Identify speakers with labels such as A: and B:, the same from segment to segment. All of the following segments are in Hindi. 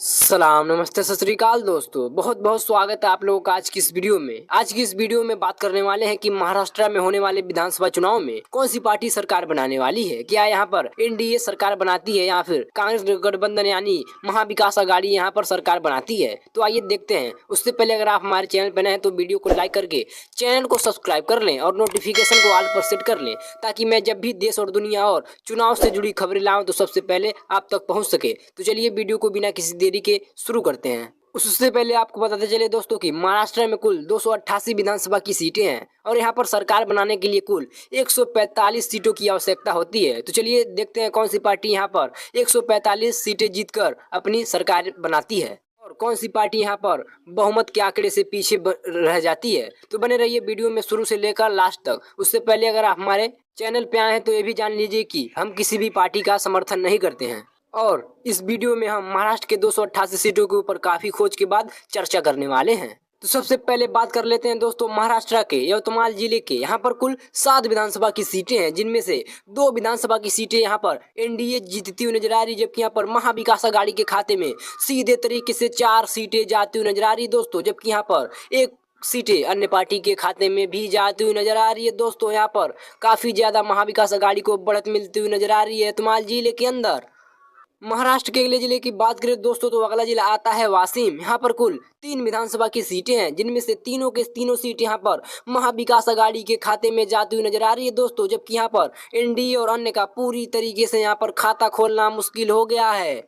A: सलाम नमस्ते सत श्री अकाल दोस्तों, बहुत बहुत स्वागत है आप लोगों का आज की इस वीडियो में। आज की इस वीडियो में बात करने वाले हैं कि महाराष्ट्र में होने वाले विधानसभा चुनाव में कौन सी पार्टी सरकार बनाने वाली है। क्या यहाँ पर एनडीए सरकार बनाती है या फिर कांग्रेस गठबंधन यानी महाविकास अघाड़ी यहाँ पर सरकार बनाती है। तो आइए देखते हैं। उससे पहले अगर आप हमारे चैनल पर नए हैं तो वीडियो को लाइक करके चैनल को सब्सक्राइब कर लें और नोटिफिकेशन को ऑल पर सेट कर लें, ताकि मैं जब भी देश और दुनिया और चुनाव से जुड़ी खबरें लाऊं तो सबसे पहले आप तक पहुंच सके। तो चलिए वीडियो को बिना किसी देरी के शुरू करते हैं। उससे पहले आपको बताते चले दोस्तों कि महाराष्ट्र में कुल 288 विधानसभा की सीटें हैं और यहाँ पर सरकार बनाने के लिए कुल 145 सीटों की आवश्यकता होती है। तो चलिए देखते हैं कौन सी पार्टी यहाँ पर 145 सीटें जीतकर अपनी सरकार बनाती है और कौन सी पार्टी यहाँ पर बहुमत के आंकड़े से पीछे रह जाती है। तो बने रहिए वीडियो में शुरू से लेकर लास्ट तक। उससे पहले अगर आप हमारे चैनल पे आए हैं तो ये भी जान लीजिए कि हम किसी भी पार्टी का समर्थन नहीं करते हैं और इस वीडियो में हम महाराष्ट्र के 288 सीटों के ऊपर काफी खोज के बाद चर्चा करने वाले हैं। तो सबसे पहले बात कर लेते हैं दोस्तों महाराष्ट्र के यवतमाल जिले के। यहाँ पर कुल 7 विधानसभा की सीटें हैं, जिनमें से 2 विधानसभा की सीटें यहाँ पर एनडीए जीतती हुई नजर आ रही, जबकि यहाँ पर महाविकास अघाड़ी के खाते में सीधे तरीके से 4 सीटें जाती हुई नजर आ रही दोस्तों, जबकि यहाँ पर एक सीटें अन्य पार्टी के खाते में भी जाती हुई नजर आ रही है दोस्तों। यहाँ पर काफी ज्यादा महाविकास अघाड़ी को बढ़त मिलती हुई नजर आ रही है यवतमाल जिले के अंदर। महाराष्ट्र के अगले जिले की बात करें दोस्तों तो अगला जिला आता है वाशिम। यहाँ पर कुल 3 विधानसभा की सीटें हैं, जिनमें से तीनों के तीनों सीट यहाँ पर महाविकास अघाड़ी के खाते में जाती हुई नजर आ रही है दोस्तों, जबकि यहाँ पर एनडीए और अन्य का पूरी तरीके से यहाँ पर खाता खोलना मुश्किल हो गया है।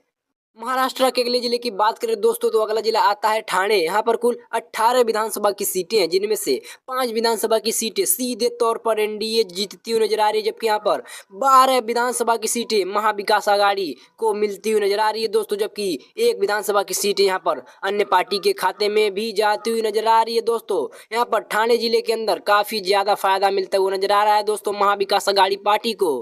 A: महाराष्ट्र के अगले जिले की बात करें दोस्तों तो अगला जिला आता है ठाणे। यहाँ पर कुल 18 विधानसभा की सीटें हैं, जिनमें से 5 विधानसभा की सीटें सीधे तौर पर एनडीए जीतती हुई नजर आ रही है, जबकि यहाँ पर 12 विधानसभा की सीटें महाविकास अघाड़ी को मिलती हुई नजर आ रही है दोस्तों, जबकि एक विधानसभा की सीटें यहाँ पर अन्य पार्टी के खाते में भी जाती हुई नजर आ रही है दोस्तों। यहाँ पर ठाणे जिले के अंदर काफी ज्यादा फायदा मिलता हुआ नजर आ रहा है दोस्तों महाविकास अघाड़ी पार्टी को।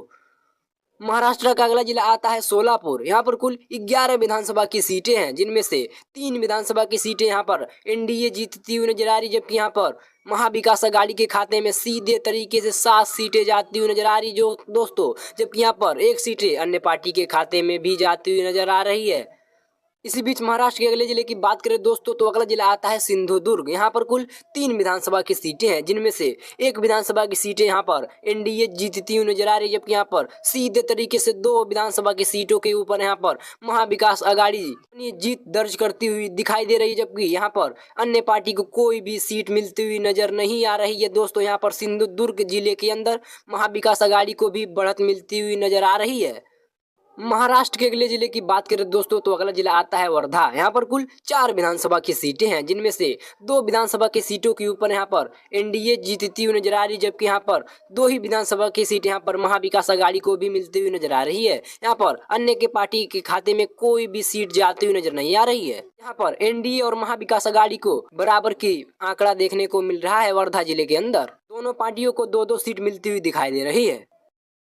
A: महाराष्ट्र का अगला जिला आता है सोलापुर। यहाँ पर कुल 11 विधानसभा की सीटें हैं, जिनमें से 3 विधानसभा की सीटें यहाँ पर एनडीए जीतती हुई नजर आ रही, जबकि यहाँ पर महाविकास अघाड़ी के खाते में सीधे तरीके से 7 सीटें जाती हुई नजर आ रही जो दोस्तों, जबकि यहाँ पर 1 सीटें अन्य पार्टी के खाते में भी जाती हुई नजर आ रही है। इसी बीच महाराष्ट्र के अगले जिले की बात करें दोस्तों तो अगला जिला आता है सिंधुदुर्ग। यहाँ पर कुल 3 विधानसभा की सीटें हैं, जिनमें से एक विधानसभा की सीटें यहाँ पर एनडीए जीतती हुई नजर आ रही है, जबकि यहाँ पर सीधे तरीके से 2 विधानसभा की सीटों के ऊपर यहाँ पर महाविकास अघाड़ी अपनी जीत दर्ज करती हुई दिखाई दे रही है, जबकि यहाँ पर अन्य पार्टी को कोई भी सीट मिलती हुई नजर नहीं आ रही है दोस्तों। यहाँ पर सिंधुदुर्ग जिले के अंदर महाविकास अघाड़ी को भी बढ़त मिलती हुई नजर आ रही है। महाराष्ट्र के अगले जिले की बात करें दोस्तों तो अगला जिला आता है वर्धा। यहाँ पर कुल 4 विधानसभा की सीटें हैं, जिनमें से 2 विधानसभा की सीटों के ऊपर यहाँ पर एनडीए जीतती हुई नजर आ रही, जबकि यहाँ पर 2 ही विधानसभा की सीटें यहाँ पर महाविकास अघाड़ी को भी मिलती हुई नजर आ रही है। यहाँ पर अन्य के पार्टी के खाते में कोई भी सीट जाती हुई नजर नहीं आ रही है। यहाँ पर एनडीए और महाविकास अघाड़ी को बराबर की आंकड़ा देखने को मिल रहा है वर्धा जिले के अंदर। दोनों पार्टियों को 2-2 सीट मिलती हुई दिखाई दे रही है।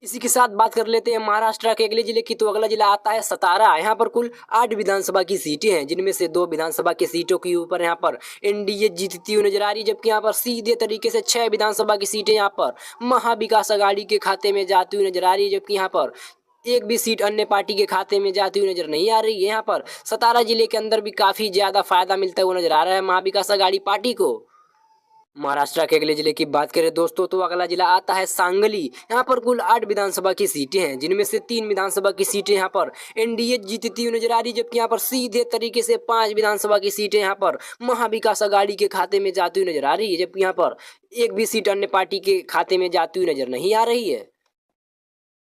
A: इसी के साथ बात कर लेते हैं महाराष्ट्र के अगले जिले की। तो अगला जिला आता है सतारा। यहाँ पर कुल 8 विधानसभा की सीटें हैं, जिनमें से 2 विधानसभा की सीटों के ऊपर यहाँ पर एनडीए जीतती हुई नजर आ रही है, जबकि यहाँ पर सीधे तरीके से 6 विधानसभा की सीटें यहाँ पर महाविकास अघाड़ी के खाते में जाती हुई नजर आ रही है, जबकि यहाँ पर एक भी सीट अन्य पार्टी के खाते में जाती हुई नजर नहीं आ रही है। यहाँ पर सतारा जिले के अंदर भी काफी ज्यादा फायदा मिलता हुआ नजर आ रहा है महाविकास अघाड़ी पार्टी को। महाराष्ट्र के अगले जिले की बात करें दोस्तों तो अगला जिला आता है सांगली। यहाँ पर कुल 8 विधानसभा की सीटें हैं, जिनमें से 3 विधानसभा की सीटें यहाँ पर एनडीए जीतती हुई नजर आ रही, जबकि यहाँ पर सीधे तरीके से 5 विधानसभा की सीटें यहाँ पर महाविकास अघाड़ी के खाते में जाती हुई नजर आ रही है, जबकि यहाँ पर एक भी सीट अन्य पार्टी के खाते में जाती हुई नजर नहीं आ रही है।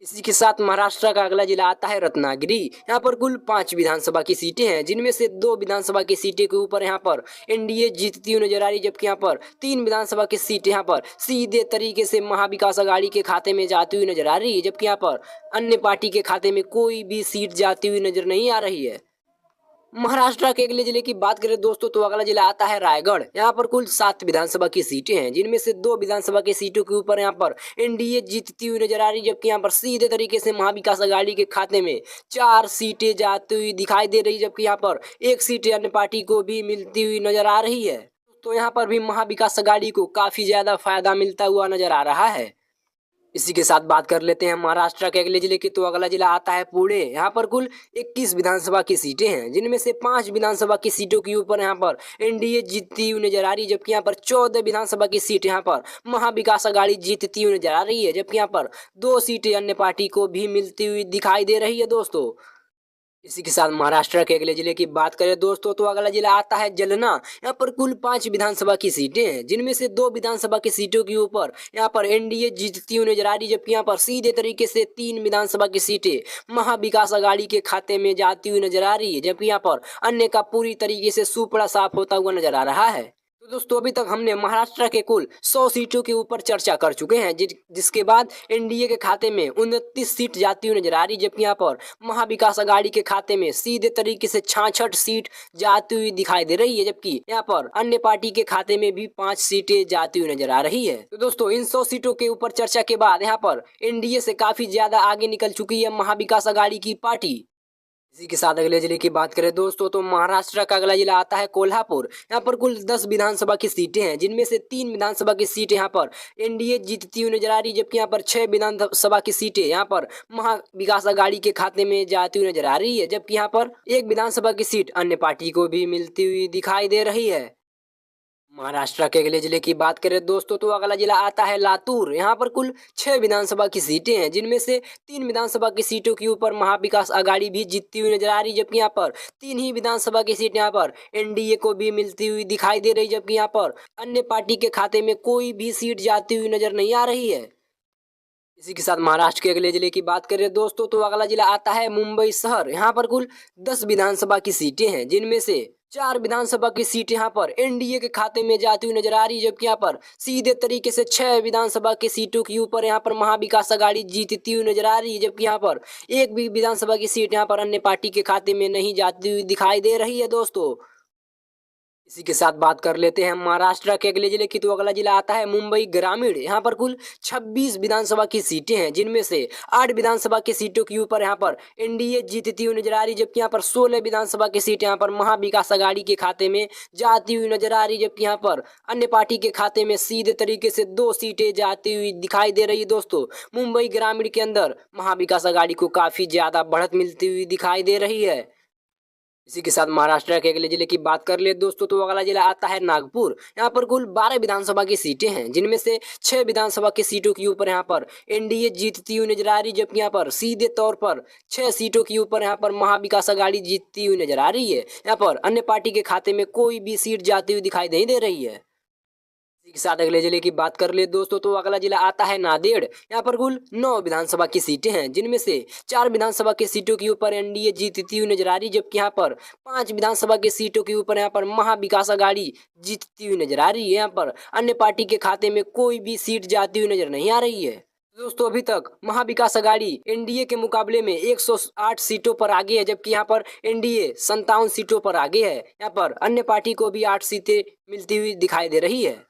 A: इसी के साथ महाराष्ट्र का अगला जिला आता है रत्नागिरी। यहाँ पर कुल 5 विधानसभा की सीटें हैं, जिनमें से 2 विधानसभा की सीटें के ऊपर यहाँ पर एनडीए जीतती हुई नजर आ रही, जबकि यहाँ पर 3 विधानसभा की सीटें यहाँ पर सीधे तरीके से महाविकास अघाड़ी के खाते में जाती हुई नजर आ रही है, जबकि यहाँ पर अन्य पार्टी के खाते में कोई भी सीट जाती हुई नजर नहीं आ रही है। महाराष्ट्र के अगले जिले की बात करें दोस्तों तो अगला जिला आता है रायगढ़। यहाँ पर कुल 7 विधानसभा की सीटें हैं, जिनमें से 2 विधानसभा की सीटों के ऊपर यहाँ पर एनडीए जीतती हुई नजर आ रही, जबकि यहाँ पर सीधे तरीके से महाविकास अघाड़ी के खाते में 4 सीटें जाती हुई दिखाई दे रही, जबकि यहाँ पर 1 सीट अन्य पार्टी को भी मिलती हुई नजर आ रही है। तो यहाँ पर भी महाविकास अघाड़ी को काफी ज्यादा फायदा मिलता हुआ नजर आ रहा है। इसी के साथ बात कर लेते हैं महाराष्ट्र के अगले जिले की। तो अगला जिला आता है पुणे। यहाँ पर कुल 21 विधानसभा की सीटें हैं, जिनमें से 5 विधानसभा की सीटों के ऊपर यहाँ पर एनडीए जीतती हुई नजर आ रही है, जबकि यहाँ पर 14 विधानसभा की सीट यहाँ पर महाविकास अघाड़ी जीतती हुई नजर आ रही है, जबकि यहाँ पर 2 सीटें अन्य पार्टी को भी मिलती हुई दिखाई दे रही है दोस्तों। इसी के साथ महाराष्ट्र के अगले जिले की बात करें दोस्तों, तो अगला जिला आता है जलना। यहाँ पर कुल 5 विधानसभा की सीटें हैं, जिनमें से 2 विधानसभा की सीटों के ऊपर यहाँ पर एनडीए जीतती हुई नजर आ रही है, जबकि यहाँ पर सीधे तरीके से 3 विधानसभा की सीटें महाविकास अघाड़ी के खाते में जाती हुई नजर आ रही है, जबकि यहाँ पर अन्य का पूरी तरीके से सुपड़ा साफ होता हुआ नजर आ रहा है। तो दोस्तों अभी तक हमने महाराष्ट्र के कुल 100 सीटों के ऊपर चर्चा कर चुके हैं, जिसके बाद एनडीए के खाते में 29 सीट जाती हुई नजर आ रही, जबकि यहाँ पर महाविकास अघाड़ी के खाते में सीधे तरीके से 66 सीट जाती हुई दिखाई दे रही है, जबकि यहाँ पर अन्य पार्टी के खाते में भी 5 सीटें जाती हुई नजर आ रही है। तो दोस्तों इन 100 सीटों के ऊपर चर्चा के बाद यहाँ पर एनडीए से काफी ज्यादा आगे निकल चुकी है महाविकास अघाड़ी की पार्टी। इसी के साथ अगले जिले की बात करें दोस्तों, तो महाराष्ट्र का अगला जिला आता है कोल्हापुर। यहाँ पर कुल 10 विधानसभा की सीटें हैं, जिनमें से 3 विधानसभा की सीटें यहाँ पर एनडीए जीतती हुई नजर आ रही है, जबकि यहाँ पर 6 विधानसभा की सीटें यहाँ पर महाविकास अघाड़ी के खाते में जाती हुई नजर आ रही है, जबकि यहाँ पर 1 विधानसभा की सीट अन्य पार्टी को भी मिलती हुई दिखाई दे रही है। महाराष्ट्र के अगले जिले की बात करें दोस्तों, तो अगला जिला आता है लातूर। यहाँ पर कुल 6 विधानसभा की सीटें हैं, जिनमें से 3 विधानसभा की सीटों के ऊपर महाविकास अघाड़ी भी जीतती हुई नजर आ रही है, जबकि यहाँ पर 3 ही विधानसभा की सीट यहाँ पर एनडीए को भी मिलती हुई दिखाई दे रही, जबकि यहाँ पर अन्य पार्टी के खाते में कोई भी सीट जाती हुई नजर नहीं आ रही है। इसी के साथ महाराष्ट्र के अगले जिले की बात करें दोस्तों, तो अगला जिला आता है मुंबई शहर। यहाँ पर कुल 10 विधानसभा की सीटें हैं, जिनमें से 4 विधानसभा की सीट यहाँ पर एनडीए के खाते में जाती हुई नजर आ रही है, जबकि यहाँ पर सीधे तरीके से 6 विधानसभा की सीटों के ऊपर यहाँ पर महाविकास अघाड़ी जीतती हुई नजर आ रही है, जबकि यहाँ पर एक भी विधानसभा की सीट यहाँ पर अन्य पार्टी के खाते में नहीं जाती हुई दिखाई दे रही है दोस्तों। इसी के साथ बात कर लेते हैं महाराष्ट्र के अगले जिले की। तो अगला जिला आता है मुंबई ग्रामीण। यहाँ पर कुल 26 विधानसभा की सीटें हैं, जिनमें से 8 विधानसभा की सीटों के ऊपर यहाँ पर एनडीए जीतती हुई नजर आ रही, जबकि यहाँ पर 16 विधानसभा की सीटें यहाँ पर महाविकास अघाड़ी के खाते में जाती हुई नजर आ रही, जबकि यहाँ पर अन्य पार्टी के खाते में सीधे तरीके से 2 सीटें जाती हुई दिखाई दे रही है दोस्तों। मुंबई ग्रामीण के अंदर महाविकास अघाड़ी को काफी ज्यादा बढ़त मिलती हुई दिखाई दे रही है। इसी के साथ महाराष्ट्र के अगले जिले की बात कर ले दोस्तों, तो अगला जिला आता है नागपुर। यहाँ पर कुल 12 विधानसभा की सीटें हैं, जिनमें से 6 विधानसभा की सीटों के ऊपर यहाँ पर एनडीए जीतती हुई नजर आ रही, जबकि यहाँ पर सीधे तौर पर 6 सीटों के ऊपर यहाँ पर महाविकास अघाड़ी जीतती हुई नजर आ रही है। यहाँ पर अन्य पार्टी के खाते में कोई भी सीट जाती हुई दिखाई नहीं दे रही है। इसी के साथ अगले जिले की बात कर ले दोस्तों, तो अगला जिला आता है नांदेड़। यहाँ पर कुल 9 विधानसभा की सीटें हैं, जिनमें से 4 विधानसभा की सीटों के ऊपर एनडीए जीतती हुई नजर आ रही, जबकि यहाँ पर 5 विधानसभा की सीटों के ऊपर यहाँ पर महाविकास अघाड़ी जीतती हुई नजर आ रही है। यहाँ पर अन्य पार्टी के खाते में कोई भी सीट जाती हुई नजर नहीं आ रही है। दोस्तों अभी तक महाविकास अघाड़ी एनडीए के मुकाबले में 108 सीटों पर आगे है, जबकि यहाँ पर एनडीए 57 सीटों पर आगे है। यहाँ पर अन्य पार्टी को भी 8 सीटें मिलती हुई दिखाई दे रही है।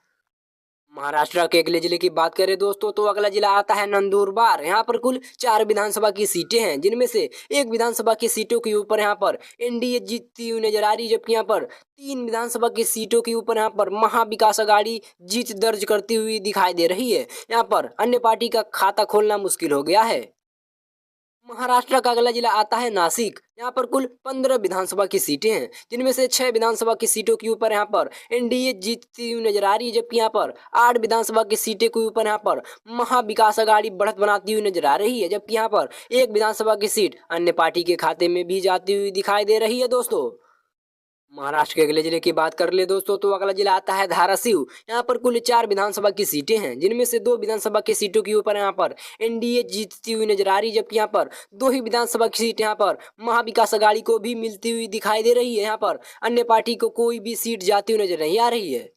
A: महाराष्ट्र के अगले जिले की बात करें दोस्तों, तो अगला जिला आता है नंदुरबार। यहाँ पर कुल 4 विधानसभा की सीटें हैं, जिनमें से 1 विधानसभा की सीटों के ऊपर यहाँ पर एनडीए जीतती हुई नजर आ रही, जबकि यहाँ पर 3 विधानसभा की सीटों के ऊपर यहाँ पर महाविकास अघाड़ी जीत दर्ज करती हुई दिखाई दे रही है। यहाँ पर अन्य पार्टी का खाता खोलना मुश्किल हो गया है। महाराष्ट्र का अगला जिला आता है नासिक। यहाँ पर कुल 15 विधानसभा की सीटें हैं, जिनमें से 6 विधानसभा की सीटों के ऊपर यहाँ पर एनडीए जीतती हुई नजर आ रही है, जबकि यहाँ पर 8 विधानसभा की सीटें के ऊपर यहाँ पर महाविकास अघाड़ी बढ़त बनाती हुई नजर आ रही है, जबकि यहाँ पर 1 विधानसभा की सीट अन्य पार्टी के खाते में भी जाती हुई दिखाई दे रही है दोस्तों। महाराष्ट्र के अगले जिले की बात कर ले दोस्तों, तो अगला जिला आता है धाराशिव। यहाँ पर कुल 4 विधानसभा की सीटें हैं, जिनमें से 2 विधानसभा की सीटों के ऊपर यहाँ पर एनडीए जीतती हुई नजर आ रही, जबकि यहाँ पर 2 ही विधानसभा की सीट यहाँ पर महाविकास अघाड़ी को भी मिलती हुई दिखाई दे रही है। यहाँ पर अन्य पार्टी को कोई भी सीट जाती हुई नजर नहीं आ रही है।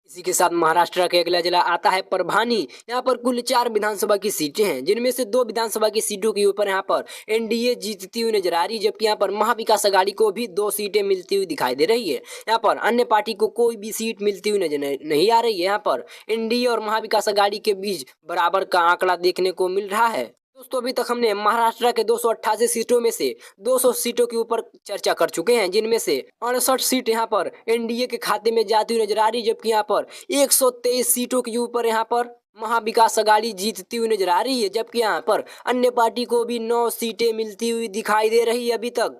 A: इसी के साथ महाराष्ट्र के अगला जिला आता है परभानी। यहाँ पर कुल 4 विधानसभा की सीटें हैं, जिनमें से 2 विधानसभा की सीटों के ऊपर यहाँ पर एनडीए जीतती हुई नजर आ रही, जबकि यहाँ पर महाविकास अघाड़ी को भी 2 सीटें मिलती हुई दिखाई दे रही है। यहाँ पर अन्य पार्टी को कोई भी सीट मिलती हुई नजर नहीं आ रही है। यहाँ पर एनडीए और महाविकास अघाड़ी के बीच बराबर का आंकड़ा देखने को मिल रहा है। दोस्तों अभी तक हमने महाराष्ट्र के 288 सीटों में से 200 सीटों के ऊपर चर्चा कर चुके हैं, जिनमें से 68 सीट यहाँ पर एनडीए के खाते में जाती हुई नजर आ रही, जबकि यहाँ पर 123 सीटों के ऊपर यहाँ पर महाविकास अघाड़ी जीतती हुई नजर आ रही है, जबकि यहाँ पर अन्य पार्टी को भी 9 सीटें मिलती हुई दिखाई दे रही है अभी तक।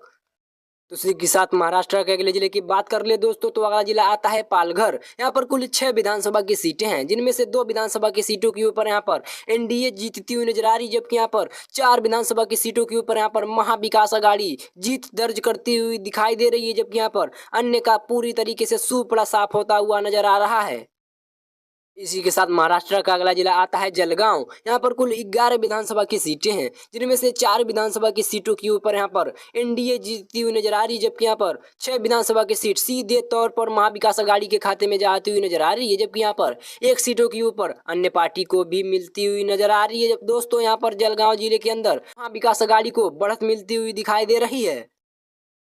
A: तो इसी के साथ महाराष्ट्र के अगले जिले की बात कर ले दोस्तों, तो अगला जिला आता है पालघर। यहाँ पर कुल 6 विधानसभा की सीटें हैं, जिनमें से 2 विधानसभा की सीटों के ऊपर यहाँ पर एनडीए जीतती हुई नजर आ रही, जबकि यहाँ पर 4 विधानसभा की सीटों के ऊपर यहाँ पर महाविकास अघाड़ी जीत दर्ज करती हुई दिखाई दे रही है, जबकि यहाँ पर अन्य का पूरी तरीके से सूपड़ा साफ होता हुआ नजर आ रहा है। इसी के साथ महाराष्ट्र का अगला जिला आता है जलगांव। यहाँ पर कुल 11 विधानसभा की सीटें हैं, जिनमें से 4 विधानसभा की सीटों के ऊपर यहाँ पर एनडीए जीतती हुई नजर आ रही, जबकि यहाँ पर 6 विधानसभा की सीट सीधे तौर पर महाविकास अघाड़ी के खाते में जाती हुई नजर आ रही है, जबकि यहाँ पर 1 सीटों के ऊपर अन्य पार्टी को भी मिलती हुई नजर आ रही है। जब दोस्तों यहाँ पर जलगांव जिले के अंदर महाविकास अघाड़ी को बढ़त मिलती हुई दिखाई दे रही है।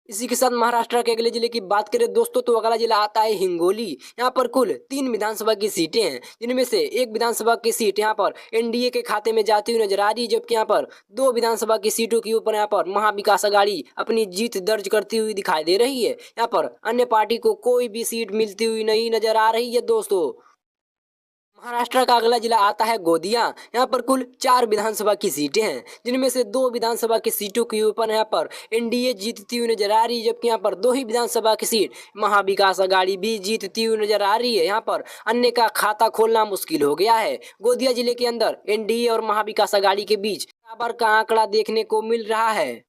A: इसी के साथ महाराष्ट्र के अगले जिले की बात करें दोस्तों, तो अगला जिला आता है हिंगोली। यहाँ पर कुल 3 विधानसभा की सीटें हैं, जिनमें से 1 विधानसभा की सीट यहाँ पर एनडीए के खाते में जाती हुई नजर आ रही है, जबकि यहाँ पर 2 विधानसभा की सीटों के ऊपर यहाँ पर महाविकास अघाड़ी अपनी जीत दर्ज करती हुई दिखाई दे रही है। यहाँ पर अन्य पार्टी को कोई भी सीट मिलती हुई नहीं नजर आ रही है दोस्तों। महाराष्ट्र का अगला जिला आता है गोंदिया। यहाँ पर कुल 4 विधानसभा की सीटें हैं, जिनमें से 2 विधानसभा की सीटों के ऊपर यहाँ पर एनडीए जीतती हुई नजर आ रही है, जबकि यहाँ पर 2 ही विधानसभा की सीट महाविकास अघाड़ी भी जीतती हुई नजर आ रही है। यहाँ पर अन्य का खाता खोलना मुश्किल हो गया है। गोंदिया जिले के अंदर एनडीए और महाविकास अघाड़ी के बीच बराबर का आंकड़ा देखने को मिल रहा है।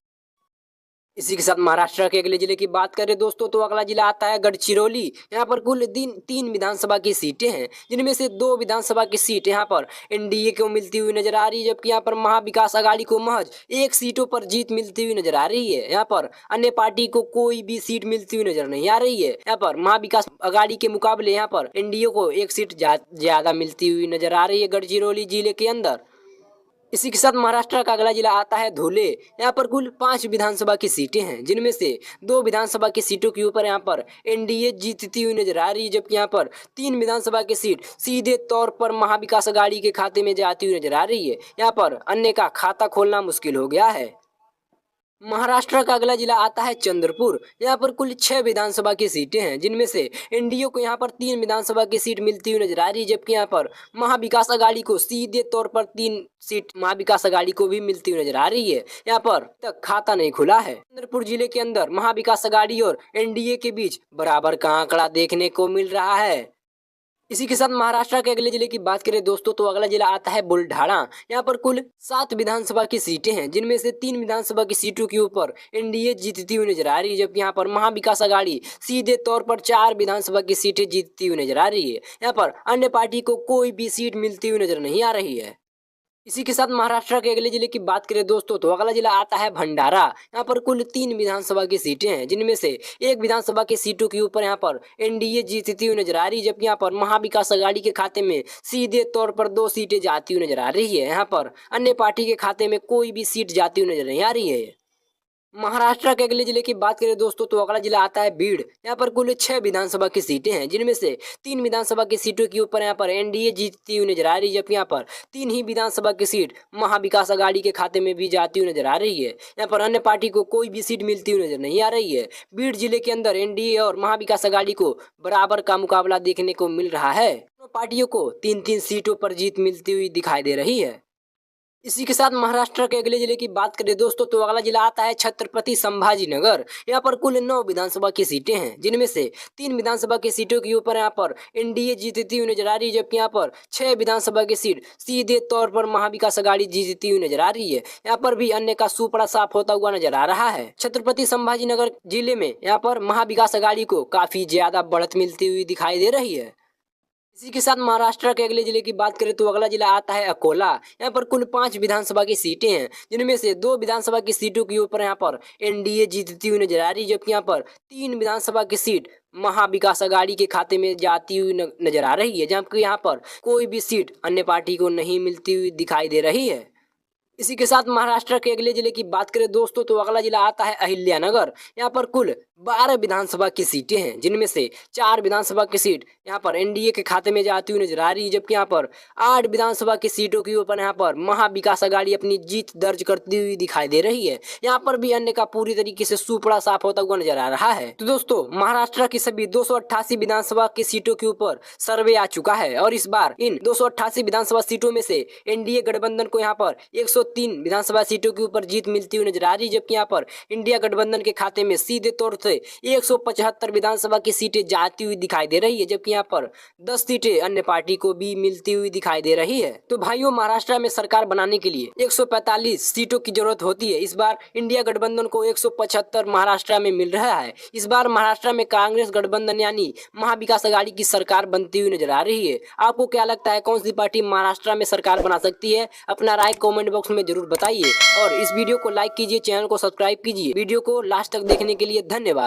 A: इसी के साथ महाराष्ट्र के अगले जिले की बात करें दोस्तों, तो अगला जिला आता है गढ़चिरौली। यहाँ पर कुल 3 विधानसभा की सीटें हैं, जिनमें से 2 विधानसभा की सीट यहाँ पर एनडीए को मिलती हुई नजर आ रही है, जबकि यहाँ पर महाविकास अघाड़ी को महज 1 सीटों पर जीत मिलती हुई नजर आ रही है। यहाँ पर अन्य पार्टी को कोई भी सीट मिलती हुई नजर नहीं आ रही है। यहाँ पर महाविकास अघाड़ी के मुकाबले यहाँ पर एनडीए को 1 सीट ज्यादा मिलती हुई नजर आ रही है गढ़चिरौली जिले के अंदर। इसी के साथ महाराष्ट्र का अगला जिला आता है धुले। यहाँ पर कुल 5 विधानसभा की सीटें हैं, जिनमें से 2 विधानसभा की सीटों के ऊपर यहाँ पर एनडीए जीतती हुई नजर आ रही है, जबकि यहाँ पर 3 विधानसभा की सीट सीधे तौर पर महाविकास अघाड़ी के खाते में जाती हुई नजर आ रही है। यहाँ पर अन्य का खाता खोलना मुश्किल हो गया है। महाराष्ट्र का अगला जिला आता है चंद्रपुर। यहाँ पर कुल 6 विधानसभा की सीटें हैं, जिनमें से एनडीए को यहाँ पर 3 विधानसभा की सीट मिलती हुई नजर आ रही है, जबकि यहाँ पर महाविकास अघाड़ी को सीधे तौर पर 3 सीट महाविकास अघाड़ी को भी मिलती हुई नजर आ रही है। यहाँ पर तक खाता नहीं खुला है। चंद्रपुर जिले के अंदर महाविकास अघाड़ी और एनडीए के बीच बराबर का आंकड़ा देखने को मिल रहा है। इसी के साथ महाराष्ट्र के अगले जिले की बात करें दोस्तों, तो अगला जिला आता है बुल्ढाना। यहाँ पर कुल 7 विधानसभा की सीटें हैं, जिनमें से 3 विधानसभा की सीटों के ऊपर एनडीए जीतती हुई नजर आ रही है, जबकि यहाँ पर महाविकास अघाड़ी सीधे तौर पर 4 विधानसभा की सीटें जीतती हुई नजर आ रही है। यहाँ पर अन्य पार्टी को कोई भी सीट मिलती हुई नजर नहीं आ रही है। इसी के साथ महाराष्ट्र के अगले जिले की बात करें दोस्तों, तो अगला जिला आता है भंडारा। यहाँ पर कुल 3 विधानसभा की सीटें हैं, जिनमें से 1 विधानसभा की सीटों के ऊपर यहाँ पर एनडीए जीतती हुई नजर आ रही है, जबकि यहाँ पर महाविकास अघाड़ी के खाते में सीधे तौर पर 2 सीटें जाती हुई नजर आ रही है। यहाँ पर अन्य पार्टी के खाते में कोई भी सीट जाती हुई नजर नहीं आ रही है। महाराष्ट्र के अगले जिले की बात करें दोस्तों, तो अगला जिला आता है भीड़। यहाँ पर कुल 6 विधानसभा की सीटें हैं, जिनमें से 3 विधानसभा की सीटों के ऊपर यहाँ पर एनडीए जीतती हुई नजर आ रही है, जबकि यहाँ पर 3 ही विधानसभा की सीट महाविकास अघाड़ी के खाते में भी जाती हुई नजर आ रही है। यहाँ पर अन्य पार्टी को कोई भी सीट मिलती हुई नजर नहीं आ रही है। भीड़ जिले के अंदर एनडीए और महाविकास अघाड़ी को बराबर का मुकाबला देखने को मिल रहा है। दोनों पार्टियों को 3-3 सीटों पर जीत मिलती हुई दिखाई दे रही है। इसी के साथ महाराष्ट्र के अगले जिले की बात करें दोस्तों, तो अगला जिला आता है छत्रपति संभाजी नगर। यहाँ पर कुल 9 विधानसभा की सीटें हैं, जिनमें से 3 विधानसभा की सीटों के ऊपर यहाँ पर एनडीए जीतती हुई नजर आ रही है, जबकि यहाँ पर 6 विधानसभा की सीट सीधे तौर पर महाविकास अघाड़ी जीतती हुई नजर आ रही है। यहाँ पर भी अन्य का सूपड़ा साफ होता हुआ नजर आ रहा है। छत्रपति संभाजी नगर जिले में यहाँ पर महाविकास अघाड़ी को काफी ज्यादा बढ़त मिलती हुई दिखाई दे रही है। इसी के साथ महाराष्ट्र के अगले जिले की बात करें तो अगला जिला आता है अकोला। यहाँ पर कुल 5 विधानसभा की सीटें हैं, जिनमें से 2 विधानसभा की सीटों के ऊपर यहाँ पर एनडीए जीतती हुई नजर आ रही है, जबकि यहाँ पर 3 विधानसभा की सीट महाविकास अघाड़ी के खाते में जाती हुई नजर आ रही है, जबकि यहाँ पर कोई भी सीट अन्य पार्टी को नहीं मिलती हुई दिखाई दे रही है। इसी के साथ महाराष्ट्र के अगले जिले की बात करें दोस्तों, तो अगला जिला आता है अहिल्यानगर। यहाँ पर कुल 12 विधानसभा की सीटें हैं, जिनमें से 4 विधानसभा की सीट यहाँ पर एनडीए के खाते में जाती हुई नजर आ रही है, जबकि यहाँ पर 8 विधानसभा की सीटों के ऊपर यहाँ पर महाविकास अघाड़ी अपनी जीत दर्ज करती हुई दिखाई दे रही है। यहाँ पर भी अन्य का पूरी तरीके से सुपड़ा साफ होता हुआ नजर आ रहा है। तो दोस्तों, महाराष्ट्र की सभी 288 विधानसभा की सीटों के ऊपर सर्वे आ चुका है और इस बार इन 288 विधानसभा सीटों में से एनडीए गठबंधन को यहाँ पर 103 विधानसभा सीटों के ऊपर जीत मिलती हुई नजर आ रही है, जबकि यहाँ पर इंडिया गठबंधन के खाते में सीधे तौर से 175 विधानसभा की सीटें जाती हुई दिखाई दे रही है, जबकि यहाँ पर 10 सीटें अन्य पार्टी को भी मिलती हुई दिखाई दे रही है। तो भाइयों, महाराष्ट्र में सरकार बनाने के लिए 145 सीटों की जरूरत होती है। इस बार इंडिया गठबंधन को 175 महाराष्ट्र में मिल रहा है। इस बार महाराष्ट्र में कांग्रेस गठबंधन यानी महाविकास अघाड़ी की सरकार बनती हुई नजर आ रही है। आपको क्या लगता है, कौन सी पार्टी महाराष्ट्र में सरकार बना सकती है? अपना राय कमेंट बॉक्स में जरूर बताइए और इस वीडियो को लाइक कीजिए, चैनल को सब्सक्राइब कीजिए। वीडियो को लास्ट तक देखने के लिए धन्यवाद।